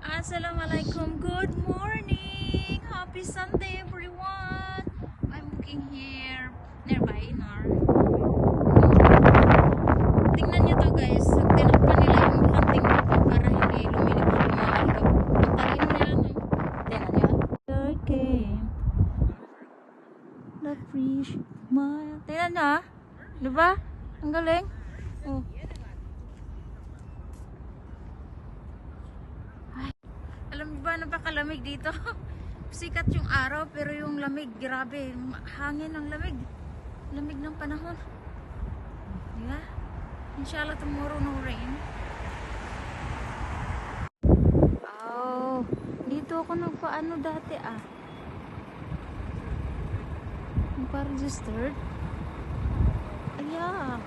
Assalamualaikum. Good morning. Happy Sunday, everyone. I'm walking here nearby in our. Tingnan nyo to, guys. Tinakpan nila yung hunting mapa para hindi lumilipad yung mga alikabok. Ang talino nila, no? Tingnan nyo. Okay. The fish. Tingnan nyo, ha? Diba? Ang galing. Oh. Alam niyo ba, napakalamig dito? Sikat yung araw pero yung lamig, grabe. Hangin ang lamig. Lamig ng panahon. Diba? Inshallah tomorrow no rain. Oh, dito ako nagpaano dati Nagpa-registered. Ayan.